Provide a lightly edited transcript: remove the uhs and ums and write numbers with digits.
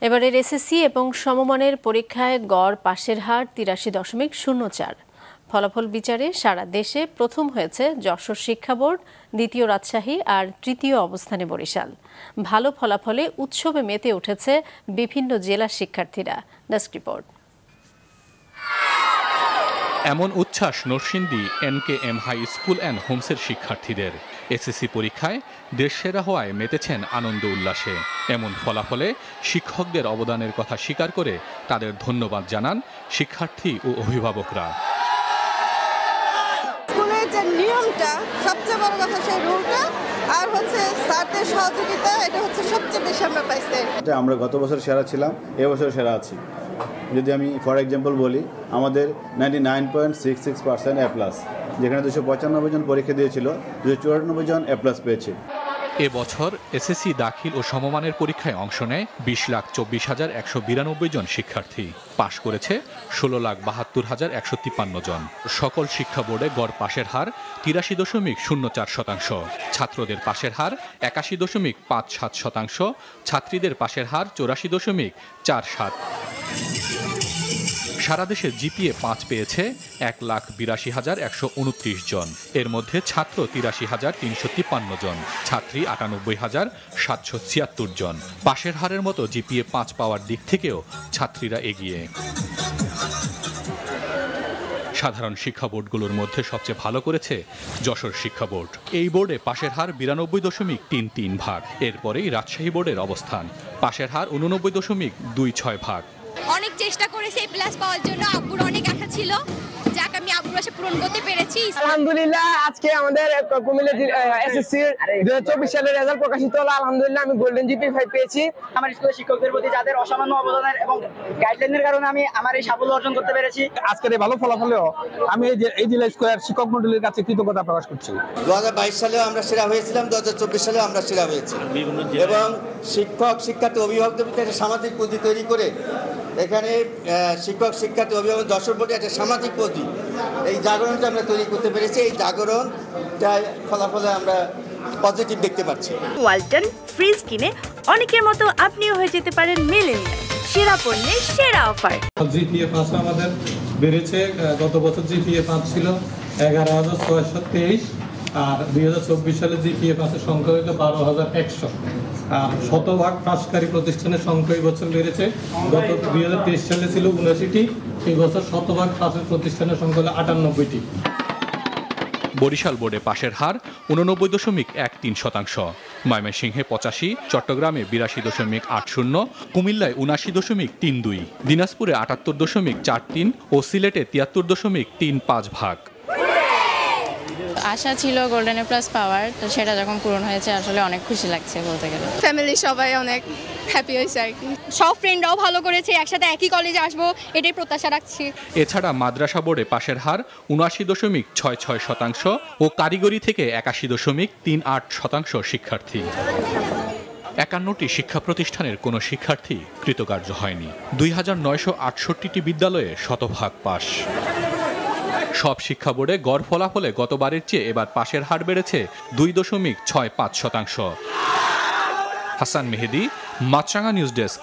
এবারের এসএসসি এবং সমমানের পরীক্ষায় গড় পাশের হার ৮৩.০৪। ফলাফল বিচারে সারা দেশে প্রথম হয়েছে যশোর শিক্ষা বোর্ড, দ্বিতীয় রাজশাহী আর তৃতীয় অবস্থানে বরিশাল। ভালো ফলাফলে উৎসবে মেতে উঠেছে বিভিন্ন জেলার শিক্ষার্থীরা। Desk report. এমন উচ্ছ্বাস নরসিংদী NKM হাই স্কুল অ্যান্ড হোমসের শিক্ষার্থীদের। এসএসসি পরীক্ষায় দেশসেরা হওয়ায় মেতেছেন আনন্দ উল্লাসে। এমন ফলাফলে শিক্ষকদের অবদানের কথা স্বীকার করে তাদের ধন্যবাদ জানান শিক্ষার্থী ও অভিভাবকরা। স্কুলের যে নিয়মটা সবচেয়ে বড় কথা, সেই রুলটা আর হচ্ছে স্যারদের সহযোগিতা, এটা হচ্ছে সবচেয়ে বেশি আমরা পাইছি। আমরা গত বছর সেরা ছিলাম, এবছর সেরা আছি। যদি আমি ফর এক্সাম্পল বলি, আমাদের 99.66% A+, যেখানে 295 জন পরীক্ষা দিয়েছিল, 294 জন A+ পেয়েছে। এবছর এসএসসি দাখিল ও সমমানের পরীক্ষায় অংশ নেয় 20,24,192 জন শিক্ষার্থী। পাশ করেছে 16,72,153 জন। সকল শিক্ষা বোর্ডে গড় পাশের হার 83.04%। ছাত্রদের পাশের হার 81.57%, ছাত্রীদের পাশের হার 84.47। সারা দেশে জিপিএ 5 পেয়েছে 1,82,129 জন। এর মধ্যে ছাত্র 83,353 জন, ছাত্রী 98,776 জন। পাশের হারের মতো জিপিএ 5 পাওয়ার দিক থেকেও ছাত্রীরা এগিয়ে। সাধারণ শিক্ষা বোর্ডগুলোর মধ্যে সবচেয়ে ভালো করেছে যশোর শিক্ষা বোর্ড। এই বোর্ডে পাশের হার 92.33 এরপরেই রাজশাহী বোর্ডের অবস্থান। পাশের হার 89.26 অনেক চেষ্টা করেছি A+ পাওয়ার জন্য। আব্বুর অনেক আশা ছিল, যাক আমি আব্বুর আশা পূরণ করতে পেরেছি। আলহামদুলিল্লাহ, আজকে আমাদের কুমিল্লা এসএসসি 2024 সালের রেজাল্ট প্রকাশিত হলো। আলহামদুলিল্লাহ, আমি গোল্ডেন জিপিএ 5 পেয়েছি। আমার স্কুলের শিক্ষকদের প্রতি যাদের অসামান্য অবদানের এবং গাইডলাইনের কারণে আমি আমার এই সাফল্য অর্জন করতে পেরেছি। আজকের এই ভালো ফলাফলেও আমি এই জেলা স্কয়ার শিক্ষক মণ্ডলীর কাছে কৃতজ্ঞতা প্রকাশ করছি। 2022 সালেও আমরা সেরা হয়েছিলাম, 2024 সালেও আমরা সেরা হয়েছি এবং শিক্ষক শিক্ষার্থী অভিভাবকদের প্রতি একটা সামাজিক পদ্ধতি তৈরি করে এখানে শিক্ষক শিক্ষার্থী অভিভাবক যশোর বোর্ডে একটা সামাজিক পদ্ধতি, এই জাগরণটা আমরা তৈরি করতে পেরেছি। এই জাগরণটা ফলাফলে আমরা পজিটিভ দেখতে পাচ্ছি। ওয়ালটন ফ্রিজ কিনে অনেকের মতো আপনিও হয়ে যেতে পারেন মিলেনিয়াল। সেরা পণ্যের সেরা অফার। জিপিএ 5 আমাদের বেড়েছে। গত বছর জিপিএ 5 ছিল 11,623, আর 2024 সালে জিপিএ 5 এর সংখ্যা হলো 12,100। আর শতভাগ পাসকারী প্রতিষ্ঠানের সংখ্যা এই বছর বেড়েছে। গত 2023 সালে ছিল 79টি, এই বছর শতভাগ পাসের প্রতিষ্ঠানের সংখ্যা হলো 98টি। বরিশাল বোর্ডে পাশের হার 89.13%, ময়মনসিংহে 85, চট্টগ্রামে 82.80, কুমিল্লায় 79.32, দিনাজপুরে 78.43 ও সিলেটে 73.35 আশা ছিল গোল্ডেন A+ পাওয়ার, তো সেটা যখন পূরণ হয়েছে আসলে অনেক খুশি লাগছে বলতে গেলে। ফ্যামিলি সবাই অনেক হ্যাপি হয়েছে আর কি। সব ফ্রেন্ডরাও ভালো করেছে, একসাথে একই কলেজে আসবো এটাই প্রত্যাশা রাখছি। এছাড়া মাদ্রাসা বোর্ডে পাশের হার 79.66% ও কারিগরি থেকে 81.38% শিক্ষার্থী। 51টি শিক্ষা প্রতিষ্ঠানের কোনো শিক্ষার্থী কৃতকার্য হয়নি। 2,968টি বিদ্যালয়ে শতভাগ পাস। সব শিক্ষা বোর্ডে গড় ফলাফলে গতবারের চেয়ে এবার পাশের হার বেড়েছে 2.65%। হাসান মেহেদি, মাছরাঙা নিউজ ডেস্ক।